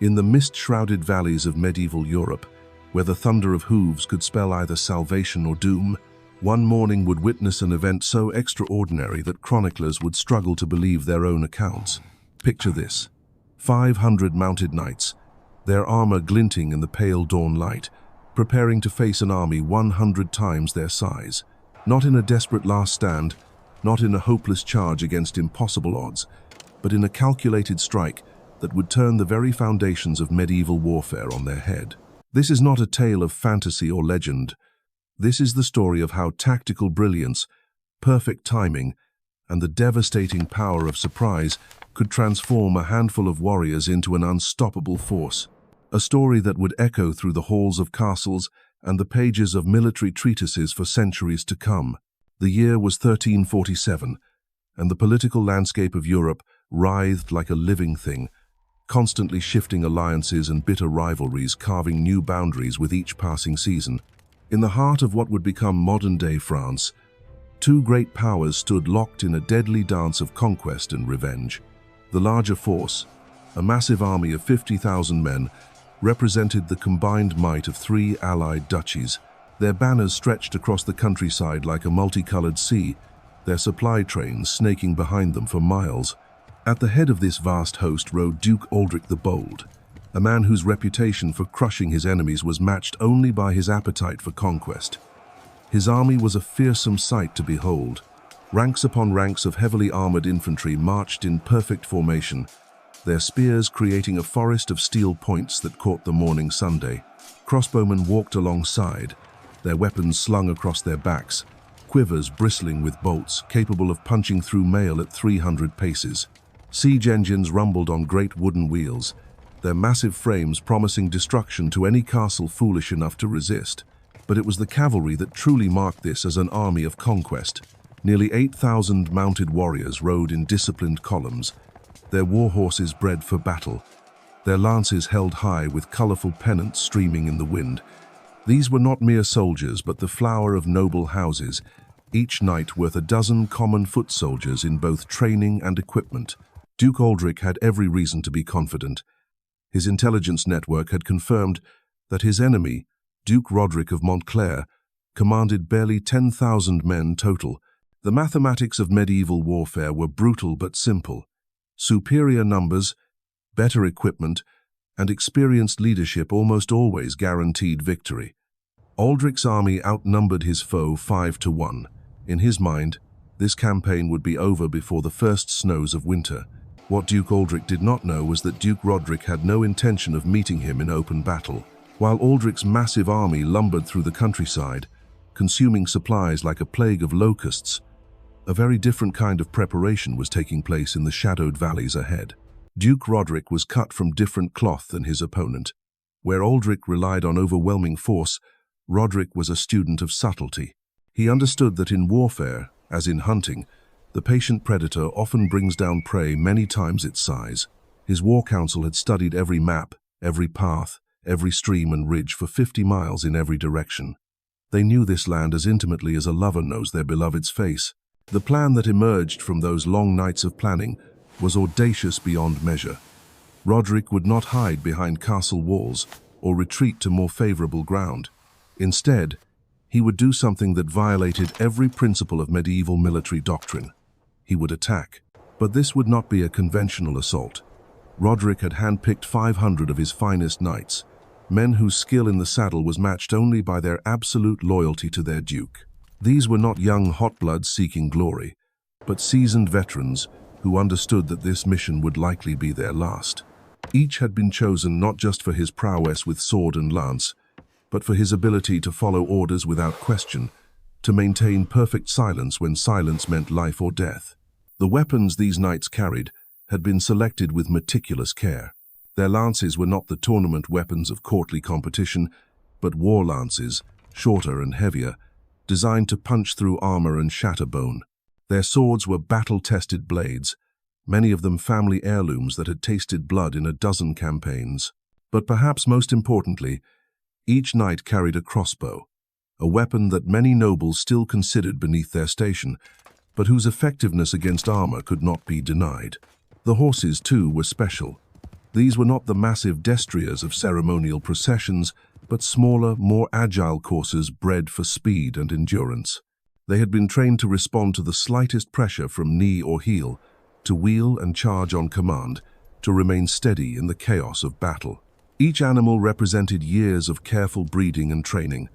In the mist-shrouded valleys of medieval Europe, where the thunder of hooves could spell either salvation or doom, one morning would witness an event so extraordinary that chroniclers would struggle to believe their own accounts. Picture this: 500 mounted knights, their armor glinting in the pale dawn light, preparing to face an army 100 times their size. Not in a desperate last stand, not in a hopeless charge against impossible odds, but in a calculated strike that would turn the very foundations of medieval warfare on their head. This is not a tale of fantasy or legend. This is the story of how tactical brilliance, perfect timing, and the devastating power of surprise could transform a handful of warriors into an unstoppable force. A story that would echo through the halls of castles and the pages of military treatises for centuries to come. The year was 1347, and the political landscape of Europe writhed like a living thing, constantly shifting alliances and bitter rivalries carving new boundaries with each passing season. In the heart of what would become modern-day France, two great powers stood locked in a deadly dance of conquest and revenge. The larger force, a massive army of 50,000 men, represented the combined might of three allied duchies. Their banners stretched across the countryside like a multicolored sea, their supply trains snaking behind them for miles. At the head of this vast host rode Duke Aldric the Bold, a man whose reputation for crushing his enemies was matched only by his appetite for conquest. His army was a fearsome sight to behold. Ranks upon ranks of heavily armored infantry marched in perfect formation, their spears creating a forest of steel points that caught the morning sunday. Crossbowmen walked alongside, their weapons slung across their backs, quivers bristling with bolts capable of punching through mail at 300 paces. Siege engines rumbled on great wooden wheels, their massive frames promising destruction to any castle foolish enough to resist. But it was the cavalry that truly marked this as an army of conquest. Nearly 8,000 mounted warriors rode in disciplined columns, their war horses bred for battle, their lances held high with colorful pennants streaming in the wind. These were not mere soldiers, but the flower of noble houses, each knight worth a dozen common foot soldiers in both training and equipment. Duke Aldric had every reason to be confident. His intelligence network had confirmed that his enemy, Duke Roderick of Montclair, commanded barely 10,000 men total. The mathematics of medieval warfare were brutal but simple. Superior numbers, better equipment, and experienced leadership almost always guaranteed victory. Aldric's army outnumbered his foe 5-1. In his mind, this campaign would be over before the first snows of winter. What Duke Aldric did not know was that Duke Roderick had no intention of meeting him in open battle. While Aldric's massive army lumbered through the countryside, consuming supplies like a plague of locusts, a very different kind of preparation was taking place in the shadowed valleys ahead. Duke Roderick was cut from different cloth than his opponent. Where Aldric relied on overwhelming force, Roderick was a student of subtlety. He understood that in warfare, as in hunting, the patient predator often brings down prey many times its size. His war council had studied every map, every path, every stream and ridge for 50 miles in every direction. They knew this land as intimately as a lover knows their beloved's face. The plan that emerged from those long nights of planning was audacious beyond measure. Roderick would not hide behind castle walls or retreat to more favorable ground. Instead, he would do something that violated every principle of medieval military doctrine. He would attack. But this would not be a conventional assault. Roderick had handpicked 500 of his finest knights, men whose skill in the saddle was matched only by their absolute loyalty to their duke. These were not young hotbloods seeking glory, but seasoned veterans who understood that this mission would likely be their last. Each had been chosen not just for his prowess with sword and lance, but for his ability to follow orders without question, to maintain perfect silence when silence meant life or death. The weapons these knights carried had been selected with meticulous care. Their lances were not the tournament weapons of courtly competition, but war lances, shorter and heavier, designed to punch through armor and shatter bone. Their swords were battle-tested blades, many of them family heirlooms that had tasted blood in a dozen campaigns. But perhaps most importantly, each knight carried a crossbow, a weapon that many nobles still considered beneath their station, but whose effectiveness against armor could not be denied. The horses, too, were special. These were not the massive destriers of ceremonial processions, but smaller, more agile coursers bred for speed and endurance. They had been trained to respond to the slightest pressure from knee or heel, to wheel and charge on command, to remain steady in the chaos of battle. Each animal represented years of careful breeding and training,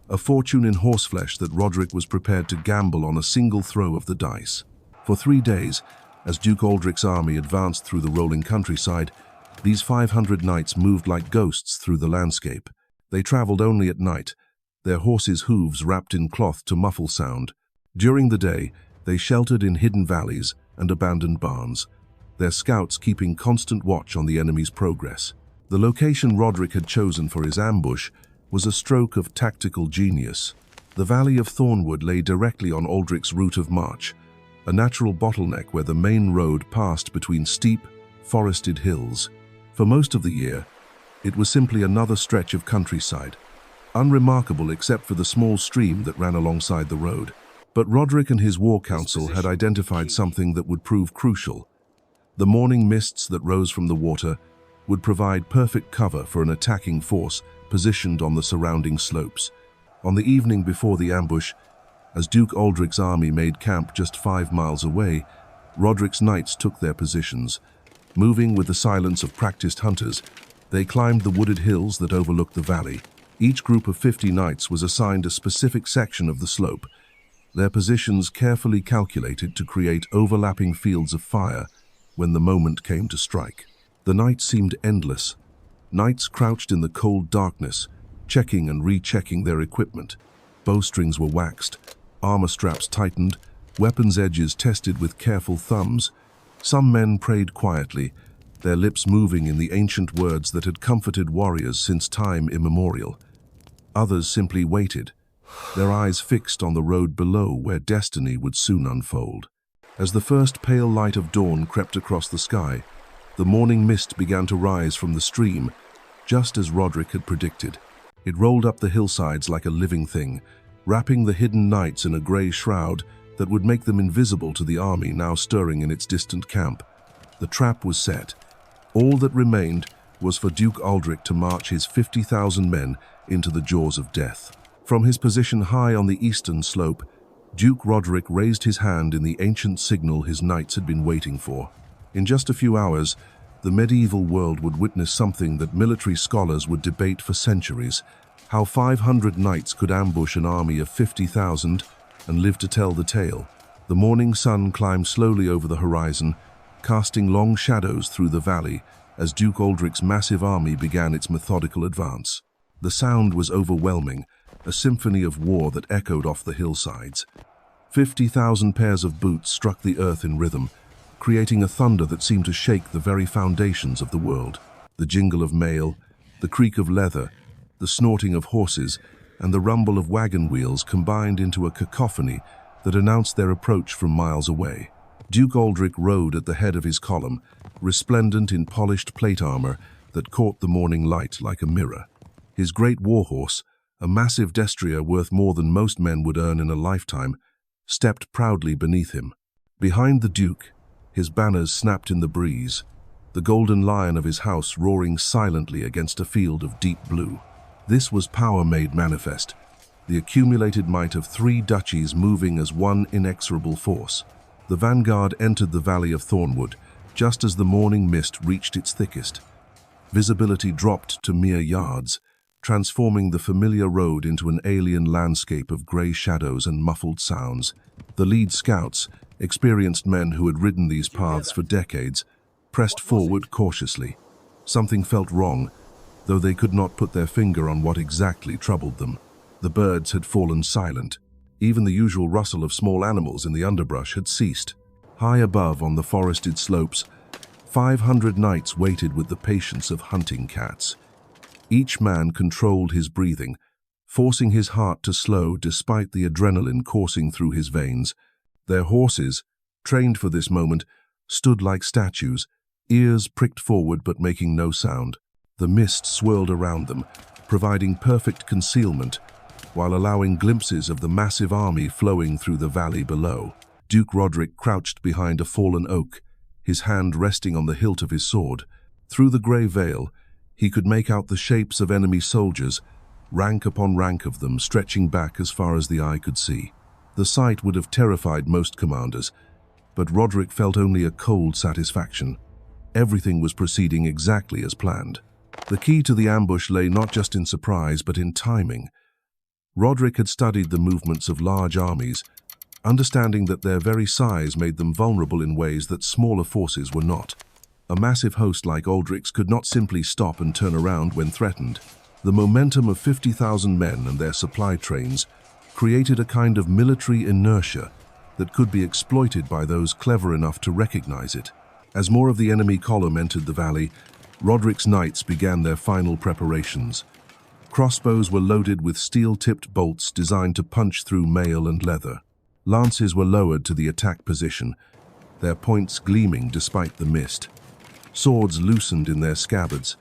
a fortune in horseflesh that Roderick was prepared to gamble on a single throw of the dice. For 3 days, as Duke Aldric's army advanced through the rolling countryside, these 500 knights moved like ghosts through the landscape. They traveled only at night, their horses' hooves wrapped in cloth to muffle sound. During the day, they sheltered in hidden valleys and abandoned barns, their scouts keeping constant watch on the enemy's progress. The location Roderick had chosen for his ambush was a stroke of tactical genius. The valley of Thornwood lay directly on Aldric's route of march, a natural bottleneck where the main road passed between steep, forested hills. For most of the year, it was simply another stretch of countryside, unremarkable except for the small stream that ran alongside the road. But Roderick and his war council had identified something that would prove crucial. The morning mists that rose from the water would provide perfect cover for an attacking force positioned on the surrounding slopes. On the evening before the ambush, as Duke Aldric's army made camp just 5 miles away, Roderick's knights took their positions. Moving with the silence of practiced hunters, they climbed the wooded hills that overlooked the valley. Each group of 50 knights was assigned a specific section of the slope, their positions carefully calculated to create overlapping fields of fire when the moment came to strike. The night seemed endless. Knights crouched in the cold darkness, checking and rechecking their equipment. Bowstrings were waxed, armor straps tightened, weapons' edges tested with careful thumbs. Some men prayed quietly, their lips moving in the ancient words that had comforted warriors since time immemorial. Others simply waited, their eyes fixed on the road below where destiny would soon unfold. As the first pale light of dawn crept across the sky, the morning mist began to rise from the stream, just as Roderick had predicted. It rolled up the hillsides like a living thing, wrapping the hidden knights in a grey shroud that would make them invisible to the army now stirring in its distant camp. The trap was set. All that remained was for Duke Aldric to march his 50,000 men into the jaws of death. From his position high on the eastern slope, Duke Roderick raised his hand in the ancient signal his knights had been waiting for. In just a few hours, the medieval world would witness something that military scholars would debate for centuries: how 500 knights could ambush an army of 50,000 and live to tell the tale. The morning sun climbed slowly over the horizon, casting long shadows through the valley as Duke Aldric's massive army began its methodical advance. The sound was overwhelming, a symphony of war that echoed off the hillsides. 50,000 pairs of boots struck the earth in rhythm, creating a thunder that seemed to shake the very foundations of the world. The jingle of mail, the creak of leather, the snorting of horses, and the rumble of wagon wheels combined into a cacophony that announced their approach from miles away. Duke Aldric rode at the head of his column, resplendent in polished plate armor that caught the morning light like a mirror. His great warhorse, a massive destrier worth more than most men would earn in a lifetime, stepped proudly beneath him. Behind the Duke, his banners snapped in the breeze, the golden lion of his house roaring silently against a field of deep blue. This was power made manifest, the accumulated might of 3 duchies moving as one inexorable force. The vanguard entered the valley of Thornwood, just as the morning mist reached its thickest. Visibility dropped to mere yards, transforming the familiar road into an alien landscape of grey shadows and muffled sounds. The lead scouts, experienced men who had ridden these paths for decades, pressed forward cautiously. Something felt wrong, though they could not put their finger on what exactly troubled them. The birds had fallen silent. Even the usual rustle of small animals in the underbrush had ceased. High above on the forested slopes, 500 knights waited with the patience of hunting cats. Each man controlled his breathing, forcing his heart to slow despite the adrenaline coursing through his veins. Their horses, trained for this moment, stood like statues, ears pricked forward but making no sound. The mist swirled around them, providing perfect concealment, while allowing glimpses of the massive army flowing through the valley below. Duke Roderick crouched behind a fallen oak, his hand resting on the hilt of his sword. Through the grey veil, he could make out the shapes of enemy soldiers, rank upon rank of them stretching back as far as the eye could see. The sight would have terrified most commanders, but Roderick felt only a cold satisfaction. Everything was proceeding exactly as planned. The key to the ambush lay not just in surprise, but in timing. Roderick had studied the movements of large armies, understanding that their very size made them vulnerable in ways that smaller forces were not. A massive host like Aldric's could not simply stop and turn around when threatened. The momentum of 50,000 men and their supply trains created a kind of military inertia that could be exploited by those clever enough to recognize it. As more of the enemy column entered the valley, Roderick's knights began their final preparations. Crossbows were loaded with steel-tipped bolts designed to punch through mail and leather. Lances were lowered to the attack position, their points gleaming despite the mist. Swords loosened in their scabbards,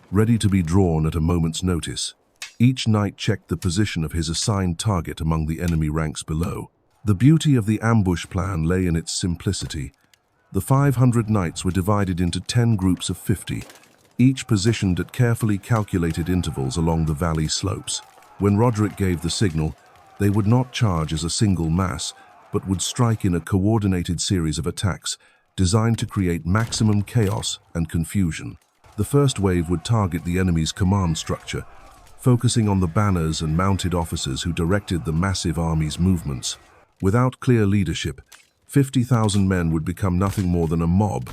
ready to be drawn at a moment's notice. Each knight checked the position of his assigned target among the enemy ranks below. The beauty of the ambush plan lay in its simplicity. The 500 knights were divided into 10 groups of 50, each positioned at carefully calculated intervals along the valley slopes. When Roderick gave the signal, they would not charge as a single mass, but would strike in a coordinated series of attacks designed to create maximum chaos and confusion. The first wave would target the enemy's command structure, focusing on the banners and mounted officers who directed the massive army's movements. Without clear leadership, 50,000 men would become nothing more than a mob,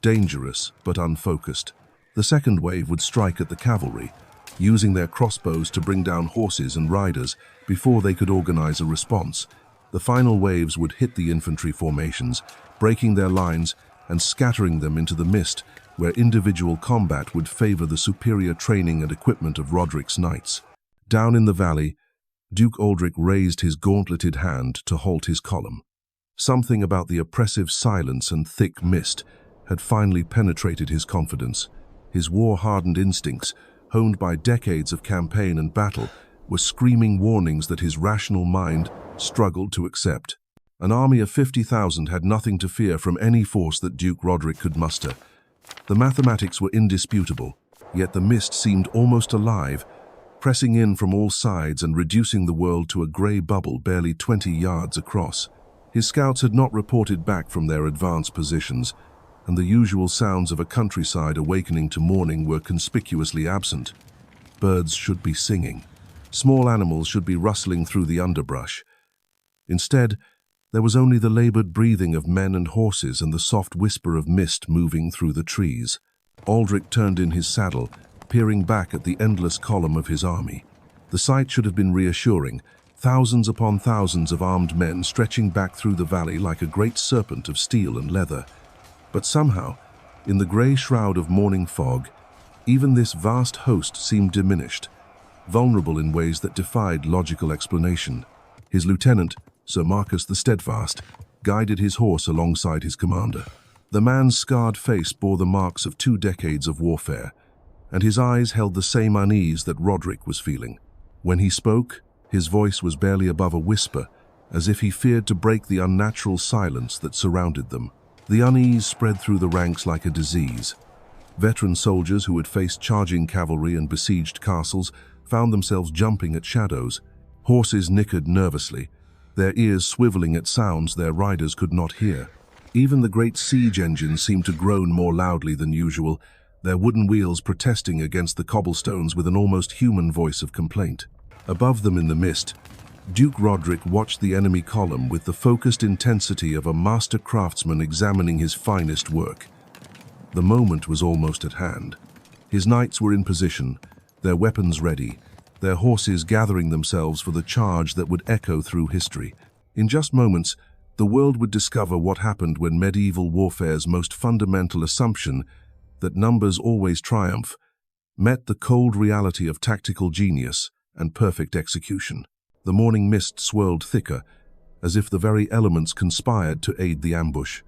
dangerous but unfocused. The second wave would strike at the cavalry, using their crossbows to bring down horses and riders before they could organize a response. The final waves would hit the infantry formations, breaking their lines and scattering them into the mist, where individual combat would favor the superior training and equipment of Roderick's knights. Down in the valley, Duke Aldric raised his gauntleted hand to halt his column. Something about the oppressive silence and thick mist had finally penetrated his confidence. His war-hardened instincts, honed by decades of campaign and battle, were screaming warnings that his rational mind struggled to accept. An army of 50,000 had nothing to fear from any force that Duke Roderick could muster. The mathematics were indisputable, yet the mist seemed almost alive, pressing in from all sides and reducing the world to a grey bubble barely 20 yards across. His scouts had not reported back from their advanced positions, and the usual sounds of a countryside awakening to morning were conspicuously absent. Birds should be singing. Small animals should be rustling through the underbrush. Instead, there was only the labored breathing of men and horses and the soft whisper of mist moving through the trees. Aldric turned in his saddle, peering back at the endless column of his army. The sight should have been reassuring, thousands upon thousands of armed men stretching back through the valley like a great serpent of steel and leather. But somehow, in the grey shroud of morning fog, even this vast host seemed diminished, vulnerable in ways that defied logical explanation. His lieutenant, Sir Marcus the Steadfast, guided his horse alongside his commander. The man's scarred face bore the marks of 2 decades of warfare, and his eyes held the same unease that Roderick was feeling. When he spoke, his voice was barely above a whisper, as if he feared to break the unnatural silence that surrounded them. The unease spread through the ranks like a disease. Veteran soldiers who had faced charging cavalry and besieged castles found themselves jumping at shadows. Horses nickered nervously, their ears swiveling at sounds their riders could not hear. Even the great siege engines seemed to groan more loudly than usual, their wooden wheels protesting against the cobblestones with an almost human voice of complaint. Above them in the mist, Duke Roderick watched the enemy column with the focused intensity of a master craftsman examining his finest work. The moment was almost at hand. His knights were in position, their weapons ready, their horses gathering themselves for the charge that would echo through history. In just moments, the world would discover what happened when medieval warfare's most fundamental assumption, that numbers always triumph, met the cold reality of tactical genius and perfect execution. The morning mist swirled thicker, as if the very elements conspired to aid the ambush.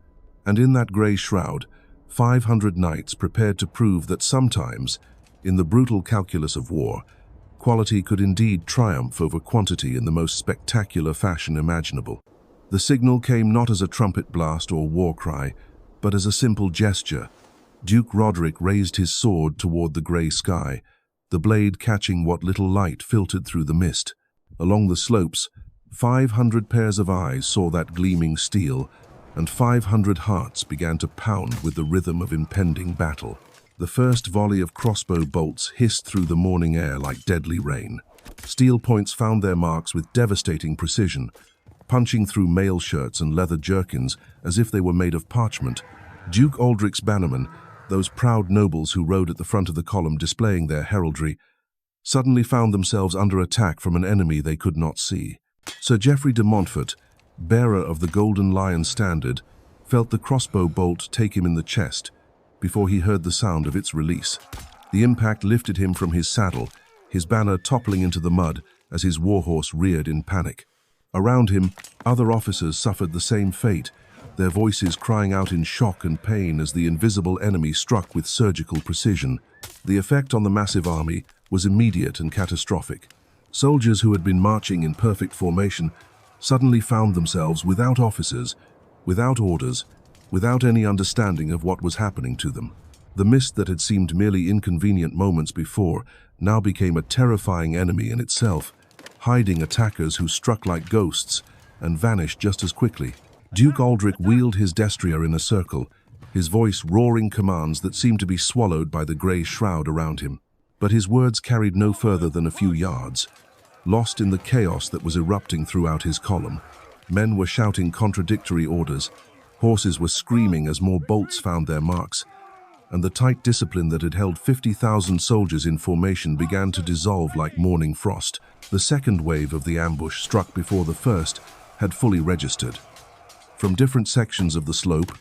And in that grey shroud, 500 knights prepared to prove that sometimes, in the brutal calculus of war, quality could indeed triumph over quantity in the most spectacular fashion imaginable. The signal came not as a trumpet blast or war cry, but as a simple gesture, Duke Roderick raised his sword toward the grey sky, the blade catching what little light filtered through the mist. Along the slopes, 500 pairs of eyes saw that gleaming steel, and 500 hearts began to pound with the rhythm of impending battle. The first volley of crossbow bolts hissed through the morning air like deadly rain. Steel points found their marks with devastating precision, punching through mail shirts and leather jerkins as if they were made of parchment. Duke Aldric's bannermen, those proud nobles who rode at the front of the column displaying their heraldry, suddenly found themselves under attack from an enemy they could not see. Sir Geoffrey de Montfort, bearer of the Golden Lion standard, felt the crossbow bolt take him in the chest before he heard the sound of its release. The impact lifted him from his saddle, his banner toppling into the mud as his warhorse reared in panic. Around him, other officers suffered the same fate, their voices crying out in shock and pain as the invisible enemy struck with surgical precision. The effect on the massive army was immediate and catastrophic. Soldiers who had been marching in perfect formation suddenly found themselves without officers, without orders, without any understanding of what was happening to them. The mist that had seemed merely inconvenient moments before now became a terrifying enemy in itself, hiding attackers who struck like ghosts and vanished just as quickly. Duke Aldric wheeled his destrier in a circle, his voice roaring commands that seemed to be swallowed by the grey shroud around him. But his words carried no further than a few yards. Lost in the chaos that was erupting throughout his column, men were shouting contradictory orders, horses were screaming as more bolts found their marks, and the tight discipline that had held 50,000 soldiers in formation began to dissolve like morning frost. The second wave of the ambush struck before the first had fully registered. From different sections of the slope,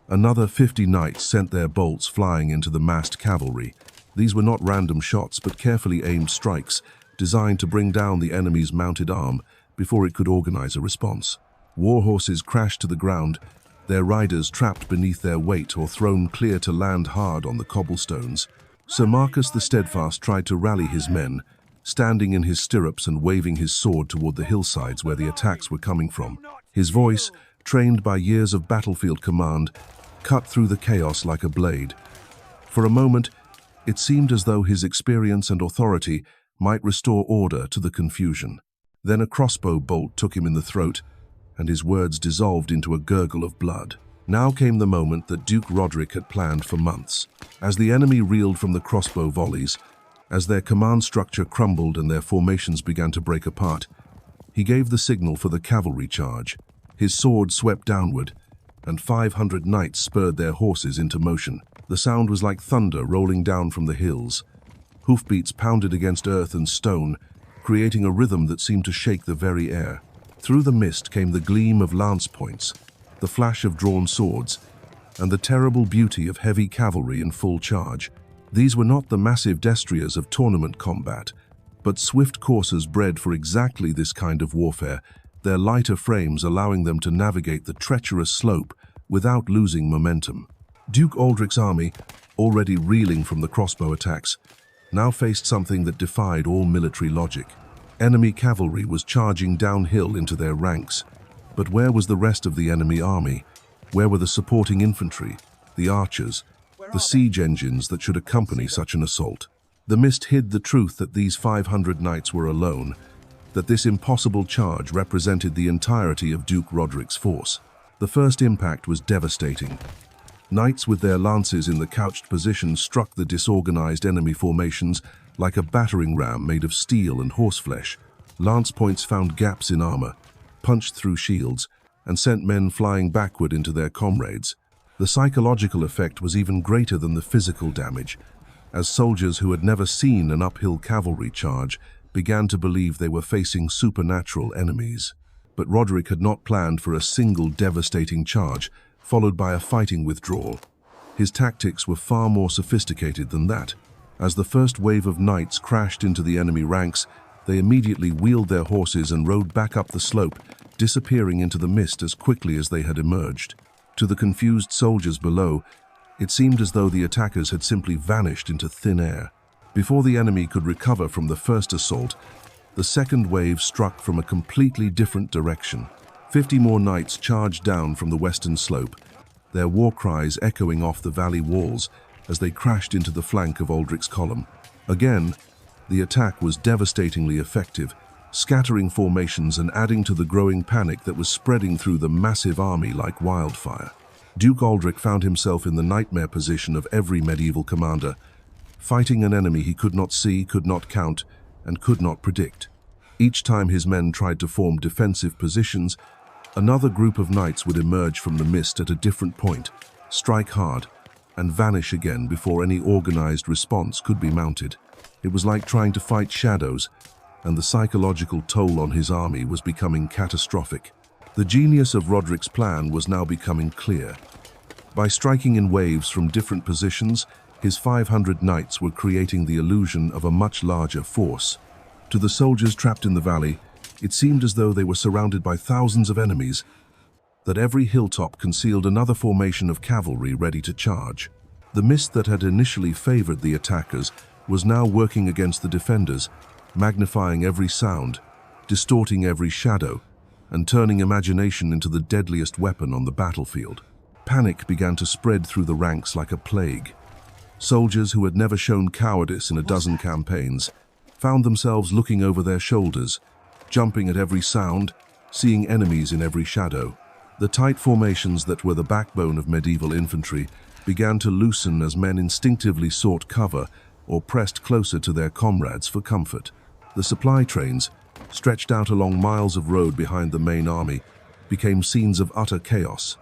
another 50 knights sent their bolts flying into the massed cavalry. These were not random shots, but carefully aimed strikes designed to bring down the enemy's mounted arm before it could organize a response. War horses crashed to the ground, their riders trapped beneath their weight or thrown clear to land hard on the cobblestones. Sir Marcus the Steadfast tried to rally his men, standing in his stirrups and waving his sword toward the hillsides where the attacks were coming from. His voice, trained by years of battlefield command, cut through the chaos like a blade. For a moment, it seemed as though his experience and authority might restore order to the confusion. Then a crossbow bolt took him in the throat, and his words dissolved into a gurgle of blood. Now came the moment that Duke Roderick had planned for months. As the enemy reeled from the crossbow volleys, as their command structure crumbled and their formations began to break apart, he gave the signal for the cavalry charge. His sword swept downward, and 500 knights spurred their horses into motion. The sound was like thunder rolling down from the hills. Hoofbeats pounded against earth and stone, creating a rhythm that seemed to shake the very air. Through the mist came the gleam of lance points, the flash of drawn swords, and the terrible beauty of heavy cavalry in full charge. These were not the massive destriers of tournament combat, but swift coursers bred for exactly this kind of warfare, their lighter frames allowing them to navigate the treacherous slope without losing momentum. Duke Aldric's army, already reeling from the crossbow attacks, now faced something that defied all military logic. Enemy cavalry was charging downhill into their ranks, but where was the rest of the enemy army? Where were the supporting infantry, the archers, the siege engines that should accompany such an assault? The mist hid the truth that these 500 knights were alone, that this impossible charge represented the entirety of Duke Roderick's force. The first impact was devastating. Knights with their lances in the couched position struck the disorganized enemy formations like a battering ram made of steel and horseflesh. Lance points found gaps in armor, punched through shields, and sent men flying backward into their comrades. The psychological effect was even greater than the physical damage, as soldiers who had never seen an uphill cavalry charge began to believe they were facing supernatural enemies. But Roderick had not planned for a single devastating charge, followed by a fighting withdrawal. His tactics were far more sophisticated than that. As the first wave of knights crashed into the enemy ranks, they immediately wheeled their horses and rode back up the slope, disappearing into the mist as quickly as they had emerged. To the confused soldiers below, it seemed as though the attackers had simply vanished into thin air. Before the enemy could recover from the first assault, the second wave struck from a completely different direction. 50 more knights charged down from the western slope, their war cries echoing off the valley walls as they crashed into the flank of Aldric's column. Again, the attack was devastatingly effective, scattering formations and adding to the growing panic that was spreading through the massive army like wildfire. Duke Aldric found himself in the nightmare position of every medieval commander, fighting an enemy he could not see, could not count, and could not predict. Each time his men tried to form defensive positions, another group of knights would emerge from the mist at a different point, strike hard, and vanish again before any organized response could be mounted. It was like trying to fight shadows, and the psychological toll on his army was becoming catastrophic. The genius of Roderick's plan was now becoming clear. By striking in waves from different positions, his 500 knights were creating the illusion of a much larger force. To the soldiers trapped in the valley, it seemed as though they were surrounded by thousands of enemies, that every hilltop concealed another formation of cavalry ready to charge. The mist that had initially favored the attackers was now working against the defenders, magnifying every sound, distorting every shadow, and turning imagination into the deadliest weapon on the battlefield. Panic began to spread through the ranks like a plague. Soldiers who had never shown cowardice in a dozen campaigns found themselves looking over their shoulders, jumping at every sound, seeing enemies in every shadow. The tight formations that were the backbone of medieval infantry began to loosen as men instinctively sought cover or pressed closer to their comrades for comfort. The supply trains, stretched out along miles of road behind the main army, became scenes of utter chaos.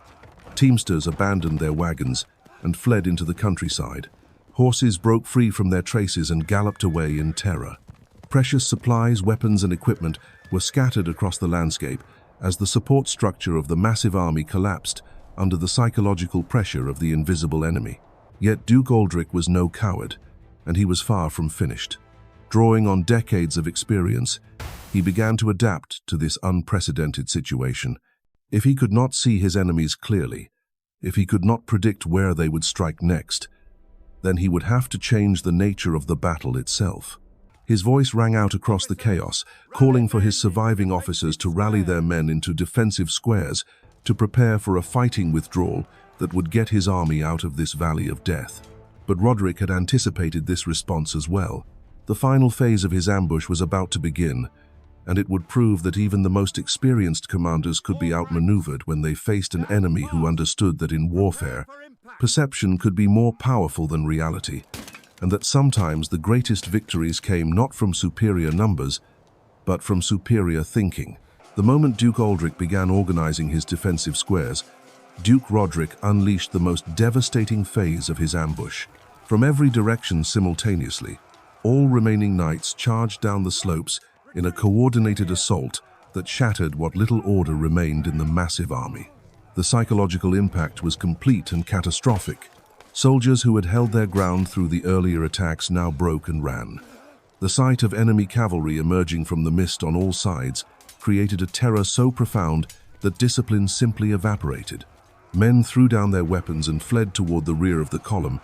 Teamsters abandoned their wagons and fled into the countryside. Horses broke free from their traces and galloped away in terror. Precious supplies, weapons, and equipment were scattered across the landscape as the support structure of the massive army collapsed under the psychological pressure of the invisible enemy. Yet Duke Aldric was no coward, and he was far from finished. Drawing on decades of experience, he began to adapt to this unprecedented situation. If he could not see his enemies clearly, if he could not predict where they would strike next, then he would have to change the nature of the battle itself. His voice rang out across the chaos, calling for his surviving officers to rally their men into defensive squares to prepare for a fighting withdrawal that would get his army out of this valley of death. But Roderick had anticipated this response as well. The final phase of his ambush was about to begin, and it would prove that even the most experienced commanders could be outmaneuvered when they faced an enemy who understood that in warfare, perception could be more powerful than reality, and that sometimes the greatest victories came not from superior numbers, but from superior thinking. The moment Duke Aldric began organizing his defensive squares, Duke Roderick unleashed the most devastating phase of his ambush. From every direction simultaneously, all remaining knights charged down the slopes in a coordinated assault that shattered what little order remained in the massive army. The psychological impact was complete and catastrophic. Soldiers who had held their ground through the earlier attacks now broke and ran. The sight of enemy cavalry emerging from the mist on all sides created a terror so profound that discipline simply evaporated. Men threw down their weapons and fled toward the rear of the column,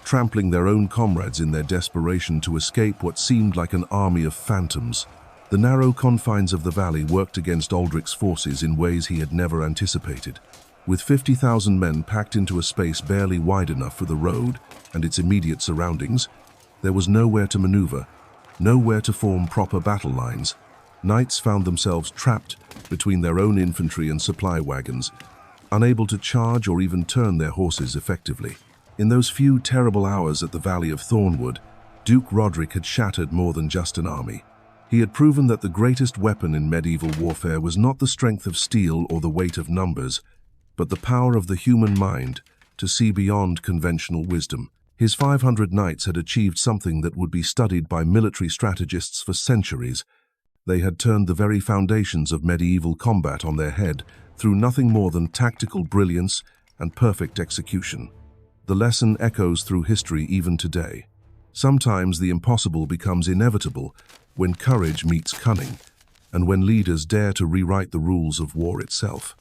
trampling their own comrades in their desperation to escape what seemed like an army of phantoms. The narrow confines of the valley worked against Aldric's forces in ways he had never anticipated. With 50,000 men packed into a space barely wide enough for the road and its immediate surroundings, there was nowhere to maneuver, nowhere to form proper battle lines. Knights found themselves trapped between their own infantry and supply wagons, unable to charge or even turn their horses effectively. In those few terrible hours at the Valley of Thornwood, Duke Roderick had shattered more than just an army. He had proven that the greatest weapon in medieval warfare was not the strength of steel or the weight of numbers, but the power of the human mind to see beyond conventional wisdom. His 500 knights had achieved something that would be studied by military strategists for centuries. They had turned the very foundations of medieval combat on their head through nothing more than tactical brilliance and perfect execution. The lesson echoes through history even today. Sometimes the impossible becomes inevitable when courage meets cunning, and when leaders dare to rewrite the rules of war itself.